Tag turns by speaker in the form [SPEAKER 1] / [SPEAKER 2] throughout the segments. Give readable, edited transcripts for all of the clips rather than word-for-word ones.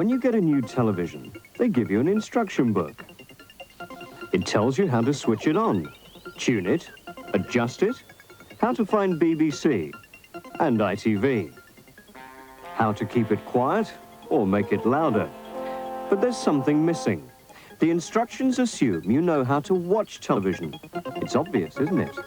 [SPEAKER 1] When you get a new television, they give you an instruction book. It tells you how to switch it on, tune it, adjust it, how to find BBC and ITV, how to keep it quiet or make it louder. But there's something missing. The instructions assume you know how to watch television. It's obvious, isn't it?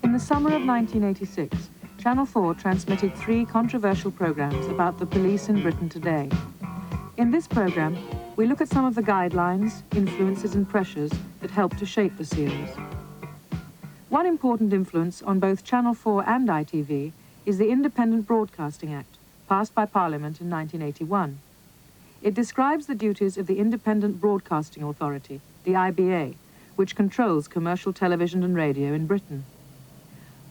[SPEAKER 2] In the summer of 1986, Channel 4 transmitted 3 controversial programs about the police in Britain today. In this program, we look at some of the guidelines, influences and pressures that helped to shape the series. One important influence on both Channel 4 and ITV is the Independent Broadcasting Act, passed by Parliament in 1981. It describes the duties of the Independent Broadcasting Authority, the IBA, which controls commercial television and radio in Britain.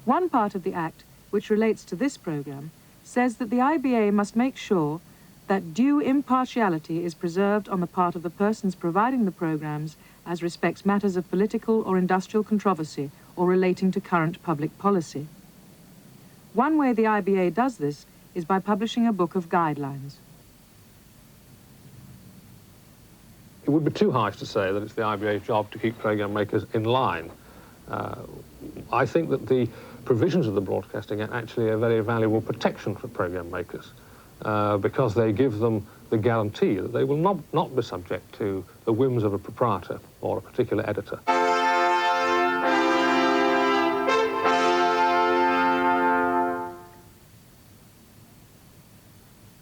[SPEAKER 2] One part of the Act, which relates to this program, says that the IBA must make sure that due impartiality is preserved on the part of the persons providing the programs as respects matters of political or industrial controversy or relating to current public policy. One way the IBA does this is by publishing a book of guidelines.
[SPEAKER 3] It would be too harsh to say that it's the IBA's job to keep programme makers in line. I think that the provisions of the Broadcasting Act actually are a very valuable protection for programme makers because they give them the guarantee that they will not be subject to the whims of a proprietor or a particular editor.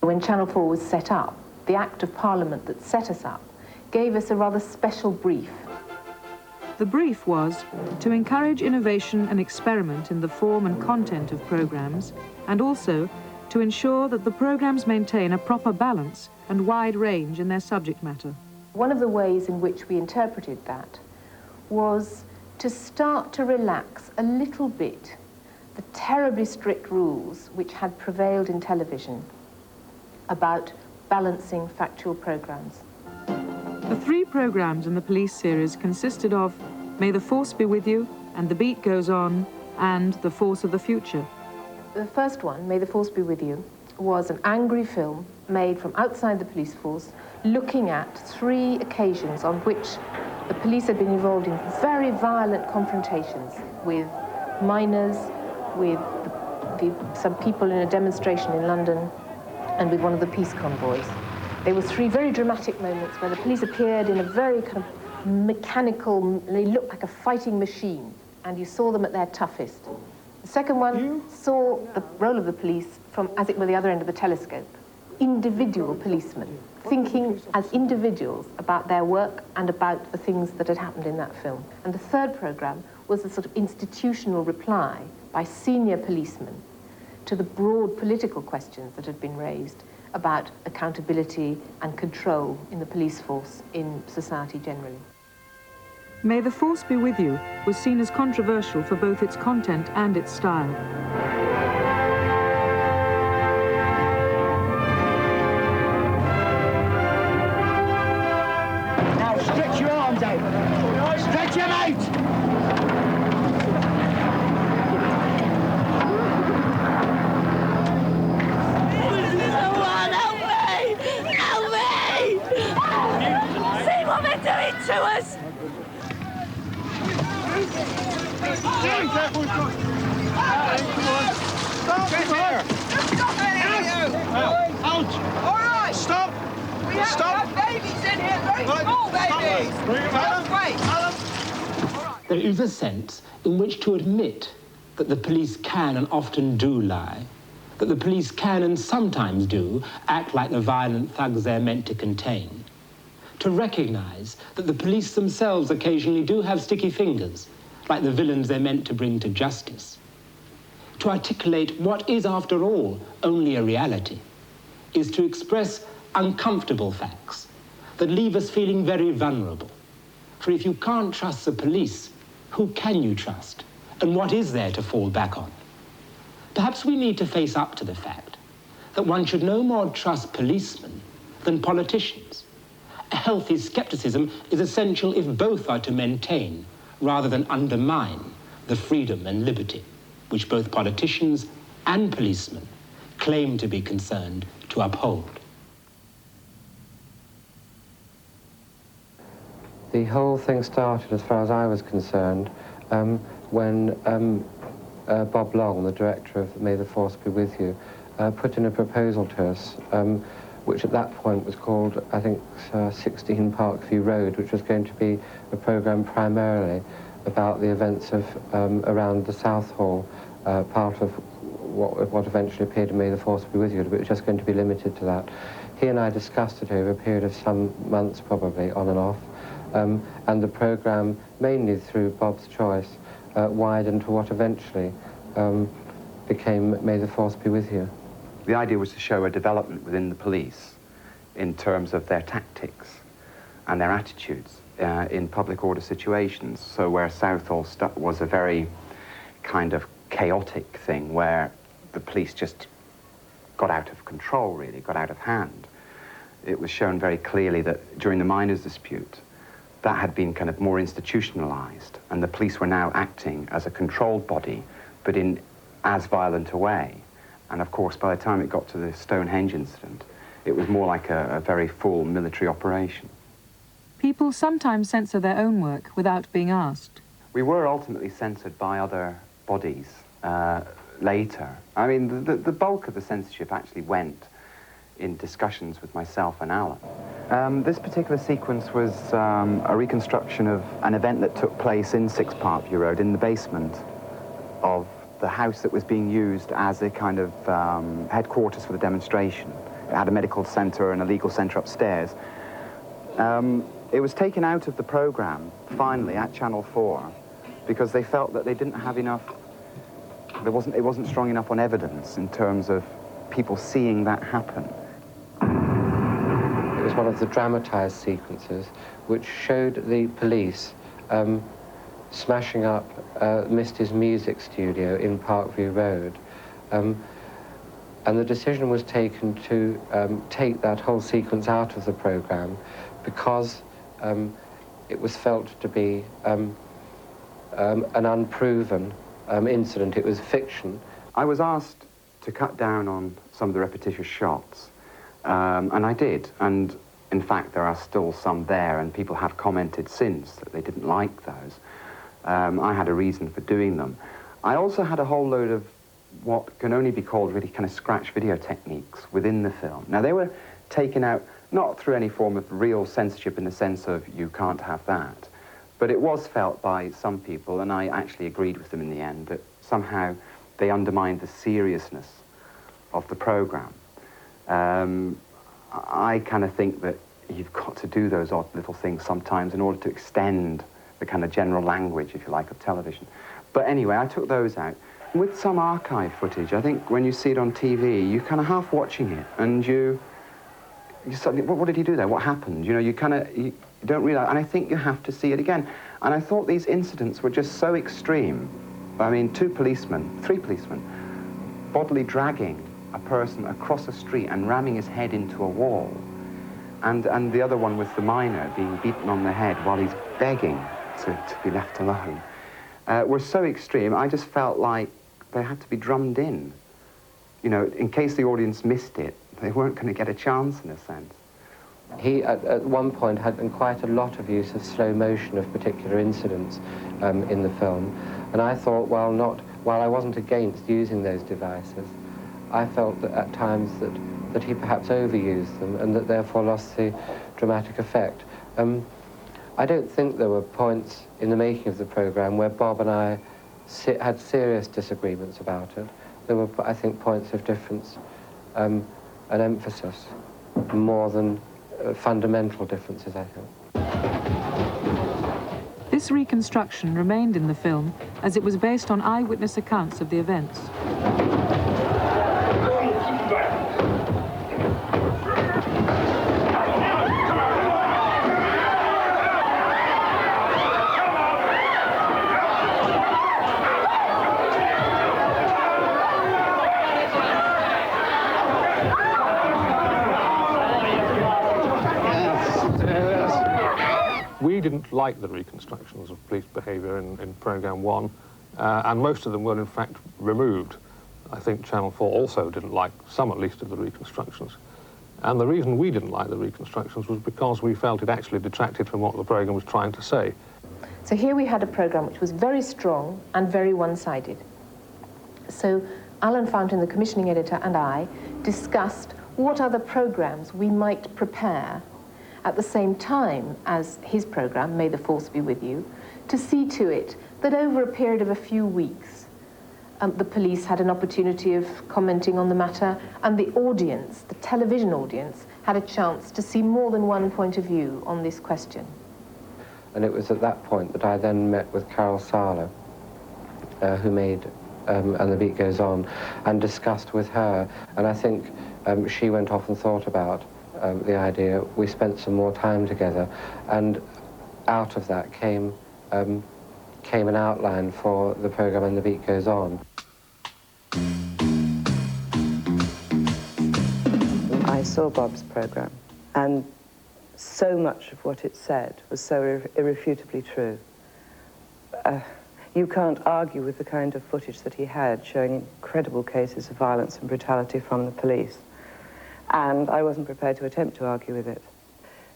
[SPEAKER 4] When Channel 4 was set up, the Act of Parliament that set us up gave us a rather special brief.
[SPEAKER 2] The brief was to encourage innovation and experiment in the form and content of programmes, and also to ensure that the programmes maintain a proper balance and wide range in their subject matter.
[SPEAKER 4] One of the ways in which we interpreted that was to start to relax a little bit the terribly strict rules which had prevailed in television about balancing factual programmes.
[SPEAKER 2] The 3 programmes in the police series consisted of May the Force Be With You, and The Beat Goes On, and The Force of the Future.
[SPEAKER 4] The first one, May the Force Be With You, was an angry film made from outside the police force, looking at 3 occasions on which the police had been involved in very violent confrontations with miners, with some people in a demonstration in London, and with one of the peace convoys. There were 3 very dramatic moments where the police appeared in a very kind of mechanical, they looked like a fighting machine, and you saw them at their toughest. The second one saw the role of the police from, as it were, the other end of the telescope. Individual policemen, thinking as individuals about their work and about the things that had happened in that film. And the third programme was a sort of institutional reply by senior policemen to the broad political questions that had been raised about accountability and control in the police force in society generally.
[SPEAKER 2] May the Force Be With You was seen as controversial for both its content and its style.
[SPEAKER 5] Now stretch your arms out. Stretch them out!
[SPEAKER 6] To us!
[SPEAKER 5] Out!
[SPEAKER 6] All right!
[SPEAKER 5] Stop!
[SPEAKER 6] We have
[SPEAKER 5] Stop!
[SPEAKER 6] babies in here, very small babies! Just wait!
[SPEAKER 7] There is a sense in which to admit that the police can and often do lie, that the police can and sometimes do act like the violent thugs they're meant to contain. To recognise that the police themselves occasionally do have sticky fingers, like the villains they're meant to bring to justice. To articulate what is, after all, only a reality, is to express uncomfortable facts that leave us feeling very vulnerable. For if you can't trust the police, who can you trust? And what is there to fall back on? Perhaps we need to face up to the fact that one should no more trust policemen than politicians, A healthy scepticism is essential if both are to maintain, rather than undermine, the freedom and liberty which both politicians and policemen claim to be concerned to uphold.
[SPEAKER 8] The whole thing started, as far as I was concerned, when Bob Long, the director of May the Force Be With You, put in a proposal to us, which at that point was called, I think, 16 Parkview Road, which was going to be a programme primarily about the events of around the Southall, part of what eventually appeared in May the Force Be With You, but it was just going to be limited to that. He and I discussed it over a period of some months, probably, on and off, and the programme, mainly through Bob's choice, widened to what eventually became May the Force Be With You.
[SPEAKER 9] The idea was to show a development within the police in terms of their tactics and their attitudes in public order situations. So where Southall was a very kind of chaotic thing where the police just got out of control, really, got out of hand, it was shown very clearly that during the miners' dispute, that had been kind of more institutionalized, and the police were now acting as a controlled body, but in as violent a way. And of course, by the time it got to the Stonehenge incident, it was more like a very full military operation.
[SPEAKER 2] People sometimes censor their own work without being asked.
[SPEAKER 9] We were ultimately censored by other bodies later. I mean, the bulk of the censorship actually went in discussions with myself and Alan. This particular sequence was a reconstruction of an event that took place in 6 Parkview Road, in the basement of the house that was being used as a kind of headquarters for the demonstration. It had a medical centre and a legal centre upstairs. It was taken out of the programme, finally, at Channel 4, because they felt that they didn't have enough, it wasn't strong enough on evidence in terms of people seeing that happen.
[SPEAKER 8] It was one of the dramatised sequences which showed the police smashing up Misty's music studio in Parkview Road. And the decision was taken to take that whole sequence out of the programme because it was felt to be an unproven incident. It was fiction.
[SPEAKER 9] I was asked to cut down on some of the repetitious shots, and I did. And in fact, there are still some there, and people have commented since that they didn't like those. I had a reason for doing them. I also had a whole load of what can only be called really kind of scratch video techniques within the film. Now, they were taken out not through any form of real censorship in the sense of you can't have that, but it was felt by some people, and I actually agreed with them in the end, that somehow they undermined the seriousness of the programme. I kind of think that you've got to do those odd little things sometimes in order to extend the kind of general language, if you like, of television. But anyway, I took those out. With some archive footage, I think when you see it on TV, you're kind of half watching it, and you suddenly, what did he do there? What happened? You know, you don't realise, and I think you have to see it again. And I thought these incidents were just so extreme. I mean, 3 policemen, bodily dragging a person across a street and ramming his head into a wall. And the other one was the miner being beaten on the head while he's begging to be left alone. Were so extreme, I just felt like they had to be drummed in. You know, in case the audience missed it, they weren't going to get a chance, in a sense.
[SPEAKER 8] He, at one point, had quite a lot of use of slow motion of particular incidents in the film. And I thought, while I wasn't against using those devices, I felt that at times that he perhaps overused them and that therefore lost the dramatic effect. I don't think there were points in the making of the programme where Bob and I had serious disagreements about it. There were, I think, points of difference and emphasis, more than fundamental differences, I think.
[SPEAKER 2] This reconstruction remained in the film as it was based on eyewitness accounts of the events.
[SPEAKER 3] didn't like the reconstructions of police behaviour in programme 1, and most of them were in fact removed. I think Channel 4 also didn't like some, at least, of the reconstructions. And the reason we didn't like the reconstructions was because we felt it actually detracted from what the programme was trying to say.
[SPEAKER 4] So here we had a programme which was very strong and very one-sided. So Alan Fountain, the commissioning editor, and I discussed what other programmes we might prepare at the same time as his programme, May the Force Be With You, to see to it that over a period of a few weeks, the police had an opportunity of commenting on the matter, and the audience, the television audience, had a chance to see more than one point of view on this question.
[SPEAKER 8] And it was at that point that I then met with Carol Sala, who made And the Beat Goes On, and discussed with her. And I think she went off and thought about the idea. We spent some more time together, and out of that came an outline for the programme And the Beat Goes On.
[SPEAKER 10] I saw Bob's programme, and so much of what it said was so irrefutably true. You can't argue with the kind of footage that he had showing incredible cases of violence and brutality from the police. And I wasn't prepared to attempt to argue with it.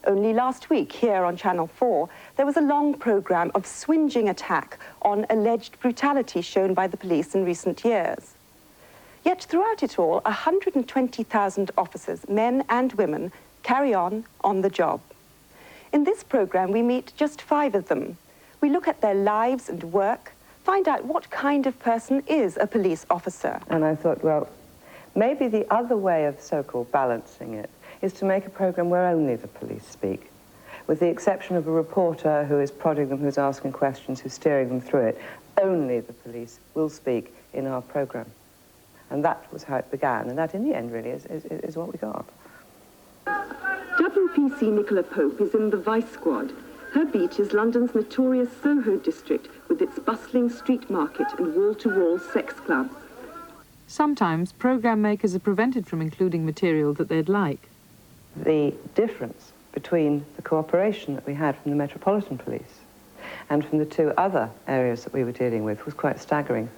[SPEAKER 11] Only last week, here on Channel 4, there was a long programme of swinging attack on alleged brutality shown by the police in recent years. Yet throughout it all, 120,000 officers, men and women, carry on the job. In this programme, we meet just 5 of them. We look at their lives and work, find out what kind of person is a police officer.
[SPEAKER 10] And I thought, well, maybe the other way of so-called balancing it is to make a programme where only the police speak, with the exception of a reporter who is prodding them, who's asking questions, who's steering them through it. Only the police will speak in our programme. And that was how it began, and that, in the end, really is what we got.
[SPEAKER 11] WPC Nicola Pope is in the Vice Squad. Her beat is London's notorious Soho district, with its bustling street market and wall-to-wall sex clubs.
[SPEAKER 2] Sometimes programme makers are prevented from including material that they'd like.
[SPEAKER 10] The difference between the cooperation that we had from the Metropolitan Police and from the 2 other areas that we were dealing with was quite staggering.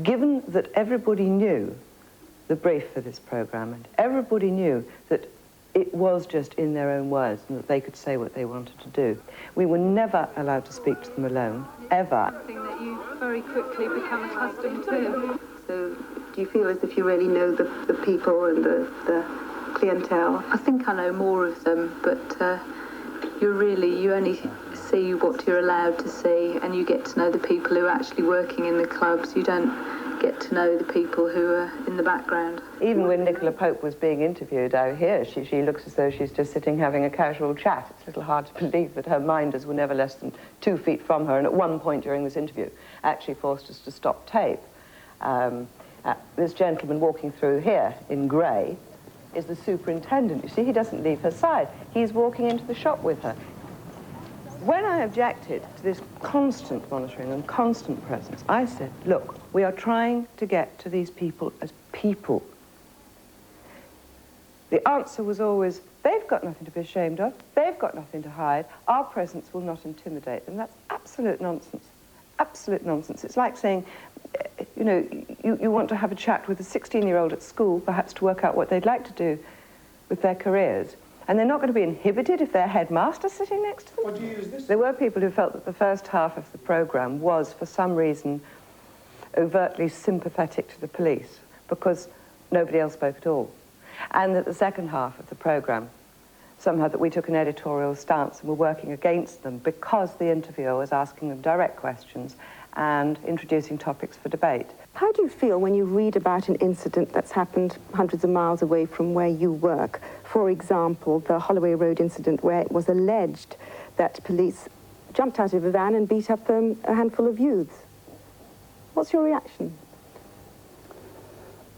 [SPEAKER 10] Given that everybody knew the brief for this programme, and everybody knew that it was just in their own words and that they could say what they wanted to do, we were never allowed to speak to them alone, ever.
[SPEAKER 12] Something that you very quickly become accustomed to. So do you feel as if you really know the people and the clientele? I think I know more of them, but you only see what you're allowed to see, and you get to know the people who are actually working in the clubs. You don't get to know the people who are in the background.
[SPEAKER 10] Even when Nicola Pope was being interviewed out here, she looks as though she's just sitting having a casual chat. It's a little hard to believe that her minders were never less than 2 feet from her, and at one point during this interview actually forced us to stop tape. This gentleman walking through here in grey is the superintendent. You see, he doesn't leave her side. He's walking into the shop with her. When I objected to this constant monitoring and constant presence, I said, look, we are trying to get to these people as people. The answer was always, they've got nothing to be ashamed of, they've got nothing to hide, our presence will not intimidate them. That's absolute nonsense. Absolute nonsense. It's like saying, you know, you want to have a chat with a 16-year-old at school, perhaps to work out what they'd like to do with their careers, and they're not going to be inhibited if their headmaster's sitting next to them.
[SPEAKER 13] What do you use this?
[SPEAKER 10] There were people who felt that the first half of the programme was, for some reason, overtly sympathetic to the police, because nobody else spoke at all. And that the second half of the programme, somehow that we took an editorial stance and were working against them because the interviewer was asking them direct questions and introducing topics for debate.
[SPEAKER 11] How do you feel when you read about an incident that's happened hundreds of miles away from where you work? For example, the Holloway Road incident, where it was alleged that police jumped out of a van and beat up a handful of youths. What's your reaction?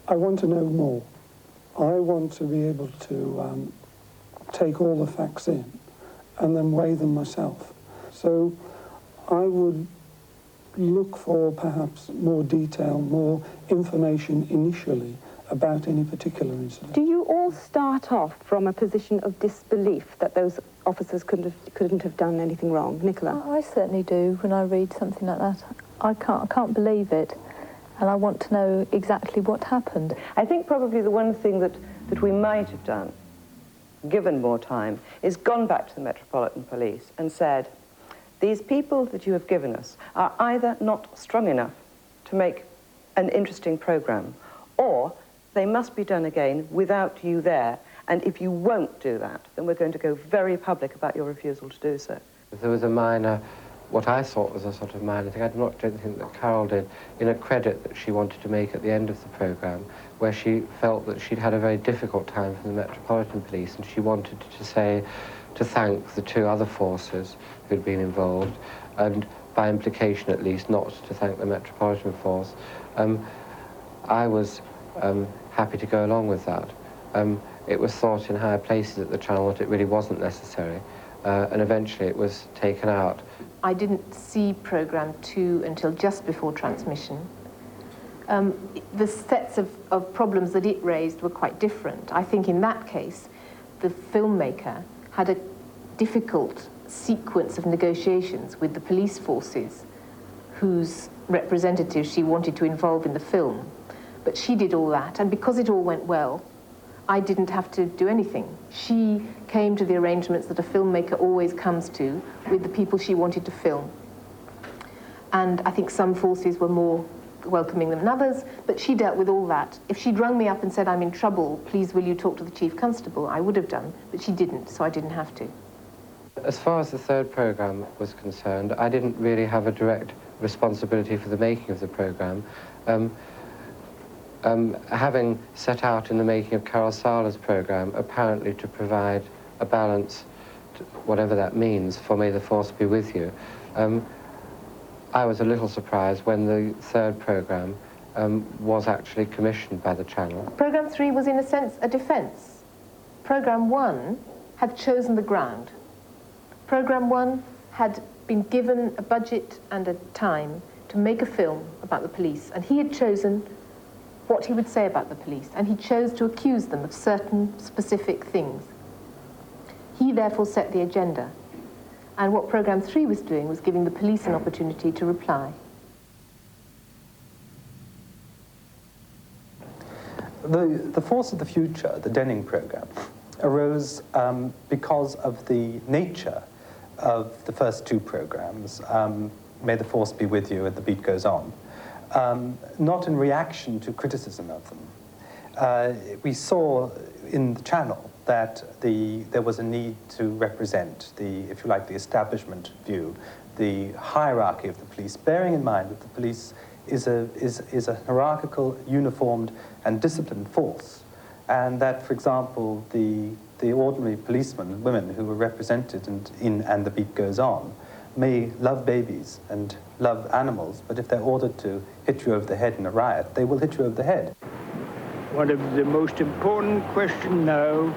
[SPEAKER 13] I want to know more. I want to be able to take all the facts in and then weigh them myself. So I would look for perhaps more detail, more information initially about any particular incident.
[SPEAKER 11] Do you all start off from a position of disbelief that those officers couldn't have done anything wrong? Nicola?
[SPEAKER 14] I certainly do when I read something like that. I can't believe it, and I want to know exactly what happened.
[SPEAKER 10] I think probably the one thing that we might have done, given more time, is gone back to the Metropolitan Police and said, these people that you have given us are either not strong enough to make an interesting programme, or they must be done again without you there. And if you won't do that, then we're going to go very public about your refusal to do so.
[SPEAKER 8] There was a minor, what I thought was a sort of minor thing, I don't think that Carol did, in a credit that she wanted to make at the end of the programme, where she felt that she'd had a very difficult time from the Metropolitan Police, and she wanted to thank the two other forces who'd been involved, and by implication at least not to thank the Metropolitan Force. I was happy to go along with that. It was thought in higher places at the Channel that it really wasn't necessary, and eventually it was taken out.
[SPEAKER 4] I didn't see programme 2 until just before transmission. The sets of problems that it raised were quite different. I think in that case, the filmmaker had a difficult sequence of negotiations with the police forces whose representatives she wanted to involve in the film. But she did all that, and because it all went well, I didn't have to do anything. She came to the arrangements that a filmmaker always comes to with the people she wanted to film. And I think some forces were more welcoming than others, but she dealt with all that. If she'd rung me up and said, I'm in trouble, please will you talk to the Chief Constable, I would have done, but she didn't, so I didn't have to.
[SPEAKER 8] As far as the third programme was concerned, I didn't really have a direct responsibility for the making of the programme. Having set out in the making of Carol Sala's programme, apparently to provide a balance, whatever that means, for May the Force Be With You, I was a little surprised when the third programme was actually commissioned by the Channel.
[SPEAKER 4] Programme 3 was, in a sense, a defence. Programme 1 had chosen the ground. Programme 1 had been given a budget and a time to make a film about the police, and he had chosen what he would say about the police, and he chose to accuse them of certain specific things. He therefore set the agenda, and what Programme 3 was doing was giving the police an opportunity to reply.
[SPEAKER 15] The Force of the Future, the Denning programme, arose because of the nature of the first two programmes, May the Force Be With You and The Beat Goes On, not in reaction to criticism of them. We saw in the Channel that there was a need to represent if you like, the establishment view, the hierarchy of the police, bearing in mind that the police is a hierarchical, uniformed, and disciplined force, and that, for example, the ordinary policemen and women who were represented in And the Beat Goes On may love babies and love animals, but if they're ordered to hit you over the head in a riot, they will hit you over the head.
[SPEAKER 5] One of the most important questions now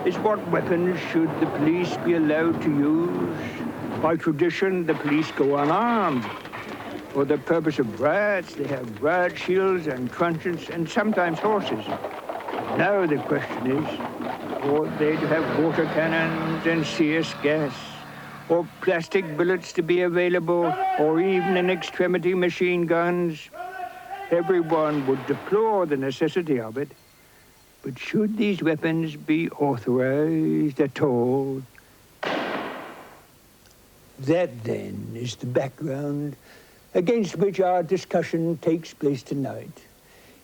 [SPEAKER 5] is what weapons should the police be allowed to use? By tradition, the police go unarmed. For the purpose of riots, they have riot shields and truncheons and sometimes horses. Now the question is, ought they to have water cannons and CS gas, or plastic bullets to be available, or even in extremity machine guns? Everyone would deplore the necessity of it, but should these weapons be authorized at all? That, then, is the background against which our discussion takes place tonight.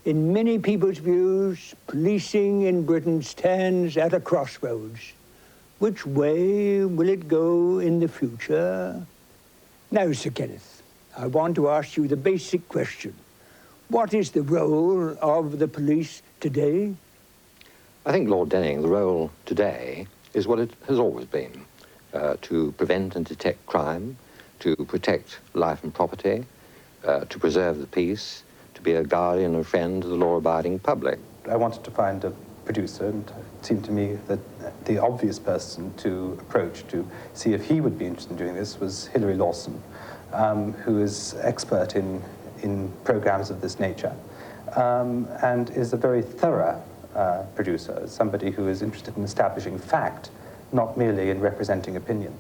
[SPEAKER 5] In many people's views, policing in Britain stands at a crossroads. Which way will it go in the future? Now, Sir Kenneth, I want to ask you the basic question. What is the role of the police today?
[SPEAKER 16] I think, Lord Denning, the role today is what it has always been, to prevent and detect crime, to protect life and property, to preserve the peace, to be a guardian and friend to the law-abiding public.
[SPEAKER 15] I wanted to find a producer, and it seemed to me that the obvious person to approach to see if he would be interested in doing this was Hilary Lawson, who is expert in in programs of this nature, and is a very thorough producer, somebody who is interested in establishing fact, not merely in representing opinion.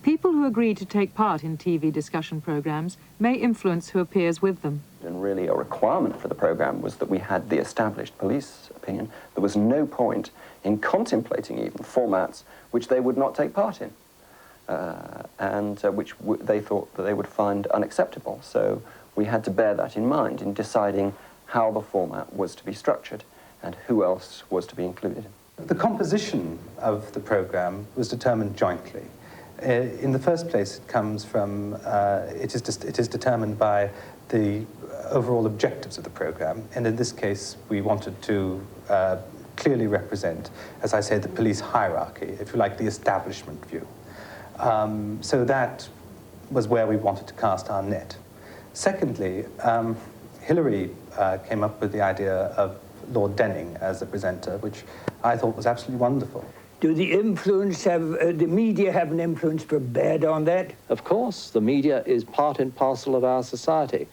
[SPEAKER 2] People who agree to take part in TV discussion programs may influence who appears with them.
[SPEAKER 17] And really a requirement for the program was that we had the established police opinion. There was no point in contemplating even formats which they would not take part in, and which they thought that they would find unacceptable. So we had to bear that in mind in deciding how the format was to be structured and who else was to be included.
[SPEAKER 15] The composition of the program was determined jointly. In the first place, it comes from, it is determined by the overall objectives of the program, and in this case, we wanted to clearly represent, as I say, the police hierarchy, if you like, the establishment view. So that was where we wanted to cast our net. Secondly, Hilary came up with the idea of Lord Denning as a presenter, which I thought was absolutely wonderful.
[SPEAKER 5] Do the media have an influence for bad on that?
[SPEAKER 18] Of course, the media is part and parcel of our society.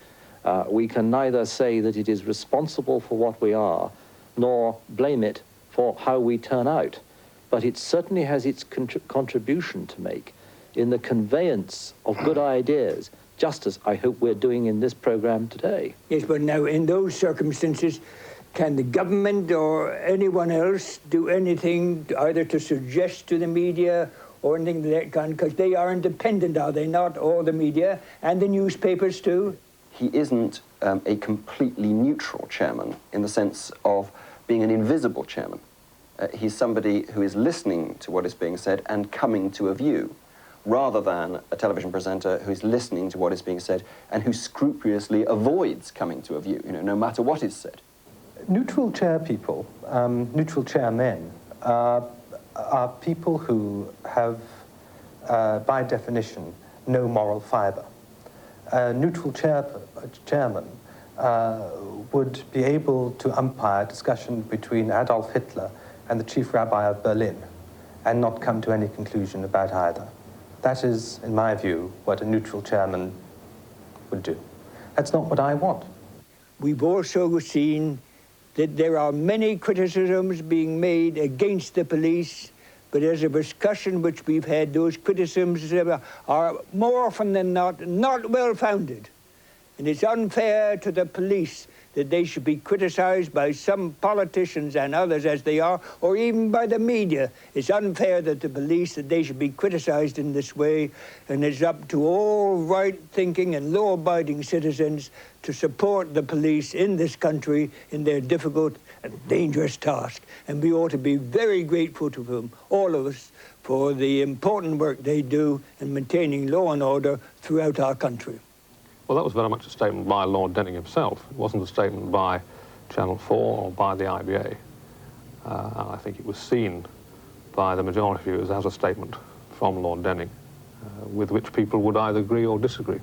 [SPEAKER 18] We can neither say that it is responsible for what we are, nor blame it for how we turn out. But it certainly has its contribution to make in the conveyance of good ideas, just as I hope we're doing in this program today.
[SPEAKER 5] Yes, but now in those circumstances, can the government or anyone else do anything either to suggest to the media or anything of that kind? Because they are independent, are they not, all the media and the newspapers too?
[SPEAKER 17] He isn't a completely neutral chairman in the sense of being an invisible chairman. He's somebody who is listening to what is being said and coming to a view, rather than a television presenter who is listening to what is being said and who scrupulously avoids coming to a view, no matter what is said.
[SPEAKER 15] Neutral chair people, neutral chairmen, are people who have, by definition, no moral fibre. A neutral chairman would be able to umpire a discussion between Adolf Hitler and the chief rabbi of Berlin and not come to any conclusion about either. That is, in my view, what a neutral chairman would do. That's not what I want.
[SPEAKER 5] We've also seen that there are many criticisms being made against the police, but as a discussion which we've had, those criticisms are more often than not well-founded. And it's unfair to the police that they should be criticized by some politicians and others as they are, or even by the media. It's unfair that the police, that they should be criticized in this way, and it's up to all right-thinking and law-abiding citizens to support the police in this country in their difficult and dangerous task. And we ought to be very grateful to them, all of us, for the important work they do in maintaining law and order throughout our country.
[SPEAKER 3] Well, that was very much a statement by Lord Denning himself. It wasn't a statement by Channel 4 or by the IBA. And I think it was seen by the majority of viewers as a statement from Lord Denning, with which people would either agree or disagree.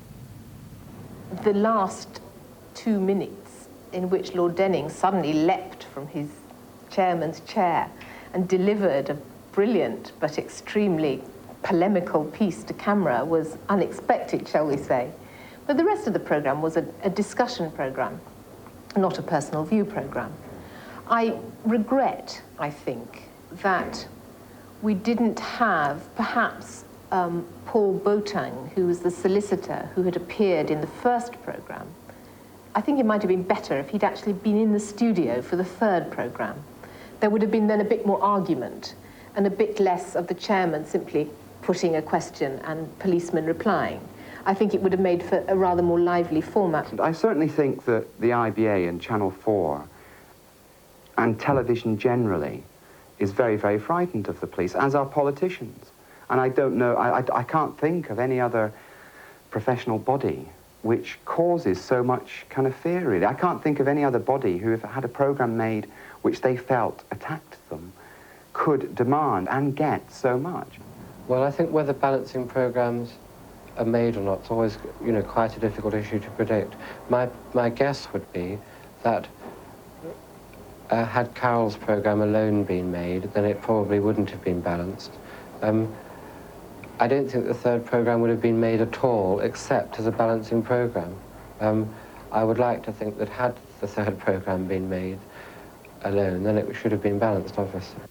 [SPEAKER 4] The last 2 minutes in which Lord Denning suddenly leapt from his chairman's chair and delivered a brilliant but extremely polemical piece to camera was unexpected, shall we say. But the rest of the programme was a discussion programme, not a personal view programme. I regret, I think, that we didn't have perhaps Paul Boateng, who was the solicitor who had appeared in the first programme. I think it might have been better if he'd actually been in the studio for the third programme. There would have been then a bit more argument and a bit less of the chairman simply putting a question and policemen replying. I think it would have made for a rather more lively format.
[SPEAKER 9] I certainly think that the IBA and Channel 4 and television generally is very, very frightened of the police, as are politicians. And I don't know, I can't think of any other professional body which causes so much kind of fear, really. I can't think of any other body who, if it had a programme made which they felt attacked them, could demand and get so much.
[SPEAKER 8] Well, I think whether balancing programmes are made or not, it's always, quite a difficult issue to predict. My guess would be that had Carol's programme alone been made, then it probably wouldn't have been balanced. I don't think the third programme would have been made at all, except as a balancing programme. I would like to think that had the third programme been made alone, then it should have been balanced, obviously.